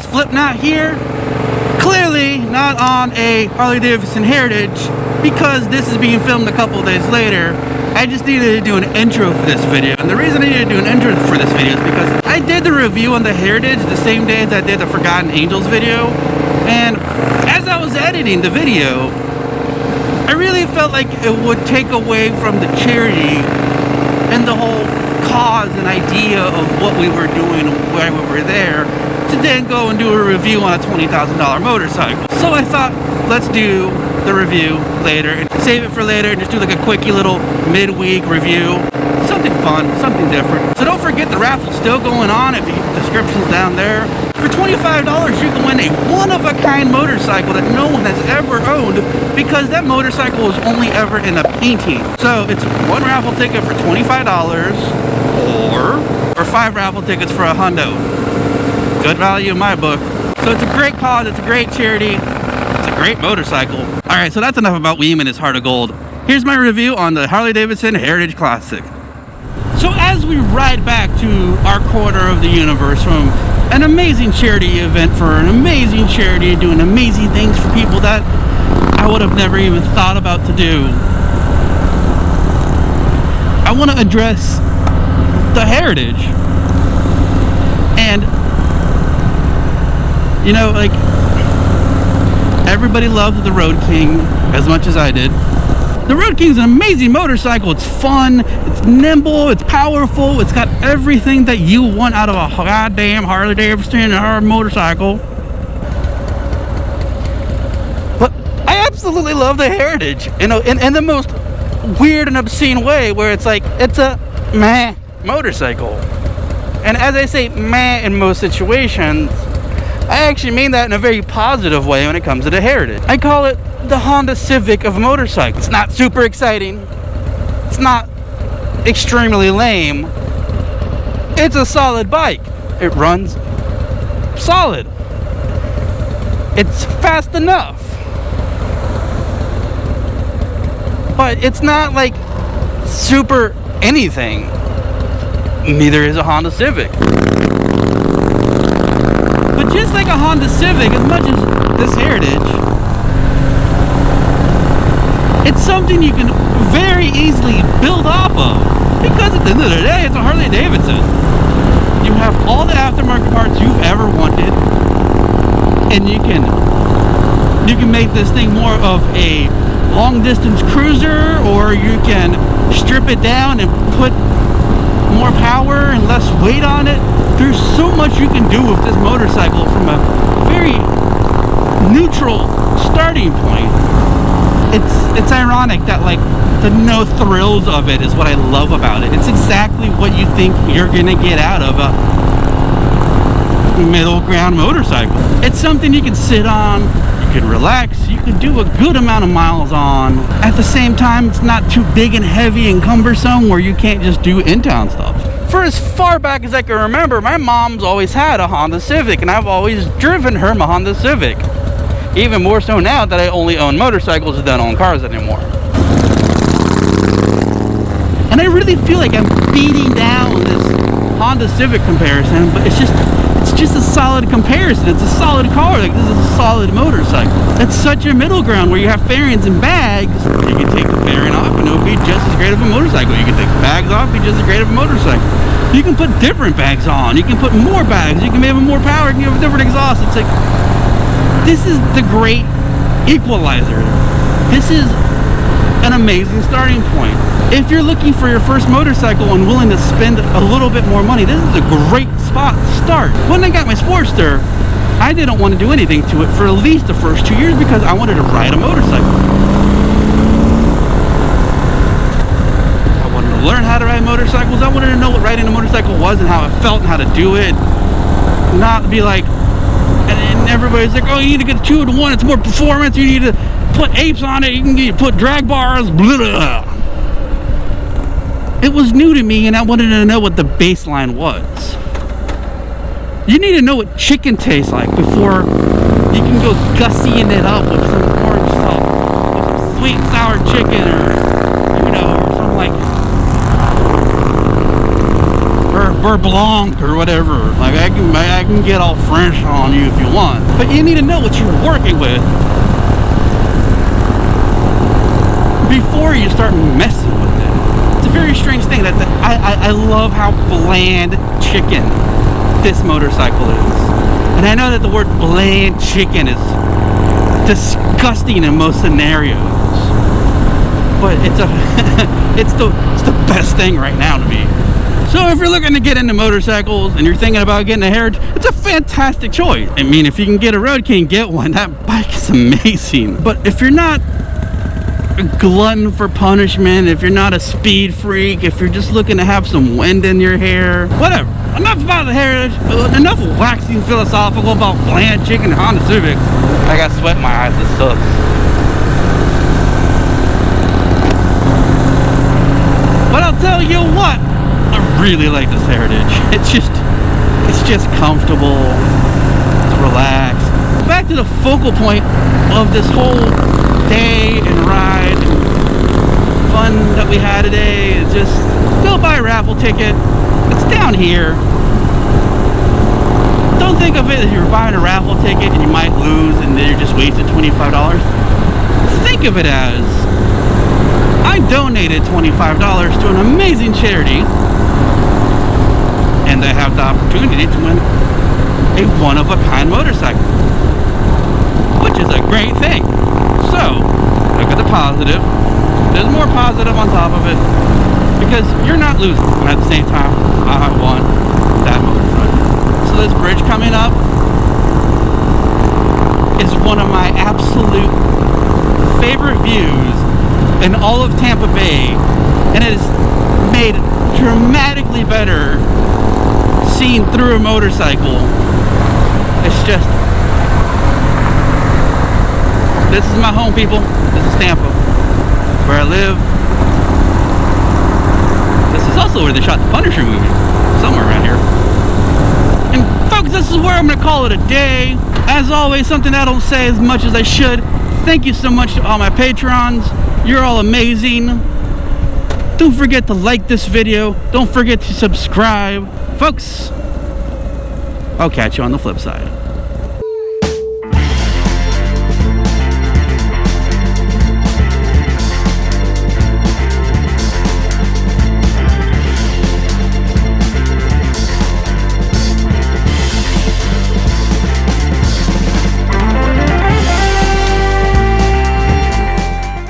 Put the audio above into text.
flip knot here, clearly not on a Harley Davidson Heritage, because this is being filmed a couple days later. I just needed to do an intro for this video, and the reason I needed to do an intro for this video is because I did the review on the Heritage the same day as I did the Forgotten Angels video, and as I was editing the video, I really felt like it would take away from the charity and the whole cause and idea of what we were doing and why we were there, to then go and do a review on a $20,000 motorcycle. So I thought, let's do the review later and save it for later and just do like a quickie little midweek review. Something fun, something different. So don't forget the raffle's still going on. If you get the descriptions down there. For $25 you can win a one-of-a-kind motorcycle that no one has ever owned, because that motorcycle was only ever in a painting. So it's one raffle ticket for $25 or 5 raffle tickets for $100. Good value in my book. So it's a great cause, it's a great charity, it's a great motorcycle. Alright, so that's enough about Weem and his heart of gold. Here's my review on the Harley Davidson Heritage Classic. So as we ride back to our corner of the universe from an amazing charity event for an amazing charity doing amazing things for people that I would have never even thought about to do, I want to address the Heritage. And you know, like, everybody loved the Road King as much as I did. The Road King's an amazing motorcycle. It's fun, it's nimble, it's powerful, it's got everything that you want out of a goddamn Harley Davidson motorcycle. But I absolutely love the Heritage, you know, in the most weird and obscene way, where it's like, it's a meh motorcycle. And as I say meh in most situations, I actually mean that in a very positive way when it comes to the Heritage. I call it the Honda Civic of motorcycles. It's not super exciting. It's not extremely lame. It's a solid bike. It runs solid. It's fast enough. But it's not like super anything. Neither is a Honda Civic. But just like a Honda Civic, as much as this Heritage, it's something you can very easily build off of, because at the end of the day, it's a Harley Davidson. You have all the aftermarket parts you've ever wanted, and you can make this thing more of a long distance cruiser, or you can strip it down and put more power and less weight on it. There's so much you can do with this motorcycle from a very neutral starting point. It's ironic that, like, the no thrills of it is what I love about it. It's exactly what you think you're gonna get out of a middle ground motorcycle. It's something you can sit on, you can relax, you can do a good amount of miles on. At the same time, it's not too big and heavy and cumbersome where you can't just do in-town stuff. For as far back as I can remember, my mom's always had a Honda Civic, and I've always driven her Honda Civic. Even more so now that I only own motorcycles and don't own cars anymore. And I really feel like I'm beating down this Honda Civic comparison, but it's just a solid comparison. It's a solid car. Like, this is a solid motorcycle. It's such a middle ground where you have fairings and bags. You can take the fairing off and it'll be just as great of a motorcycle. You can take the bags off, be just as great of a motorcycle. You can put different bags on. You can put more bags. You can have more power. You can have a different exhaust. It's like, this is the great equalizer. This is an amazing starting point. If you're looking for your first motorcycle and willing to spend a little bit more money, this is a great spot to start. When I got my Sportster, I didn't want to do anything to it for at least the first 2 years because I wanted to ride a motorcycle. I wanted to learn how to ride motorcycles. I wanted to know what riding a motorcycle was and how it felt and how to do it. Not be like, and everybody's like, oh, you need to get a 2-to-1, it's more performance, you need to put apes on it, you can put drag bars, blah, blah. It was new to me, and I wanted to know what the baseline was. You need to know what chicken tastes like before you can go gussying it up with some orange salt, with some sweet and sour chicken, or, you know, or some like, or Beurre Blanc or whatever. Like I can get all French on you if you want, but you need to know what you're working with before you start messing with it. It's a very strange thing that I love how bland chicken this motorcycle is, and I know that the word bland chicken is disgusting in most scenarios, but it's the best thing right now to me. So if you're looking to get into motorcycles and you're thinking about getting a Heritage, it's a fantastic choice. I mean, if you can get a Road King, get one. That bike is amazing. But if you're not a glutton for punishment, if you're not a speed freak, if you're just looking to have some wind in your hair, whatever. Enough about the Heritage. Enough waxing philosophical about bland chicken Honda Civics. I got sweat in my eyes. This sucks. But I'll tell you what, I really like this Heritage. It's just comfortable. It's relaxed. Back to the focal point of this whole day and ride and fun that we had today is just go buy a raffle ticket. It's down here. Don't think of it as you're buying a raffle ticket and you might lose and then you're just wasted $25. Think of it as I donated $25 to an amazing charity, and I have the opportunity to win a one-of-a-kind motorcycle, which is a great thing. So, look at the positive. There's more positive on top of it, because you're not losing. And at the same time, I won that motorcycle. So this bridge coming up is one of my absolute favorite views in all of Tampa Bay, and it is made dramatically better seen through a motorcycle. It's just, this is my home, people. This is Tampa. It's where I live. This is also where they shot the Punisher movie, somewhere around here. And folks, this is where I'm gonna call it a day. As always, something I don't say as much as I should. Thank you so much to all my patrons. You're all amazing. Don't forget to like this video. Don't forget to subscribe. Folks, I'll catch you on the flip side.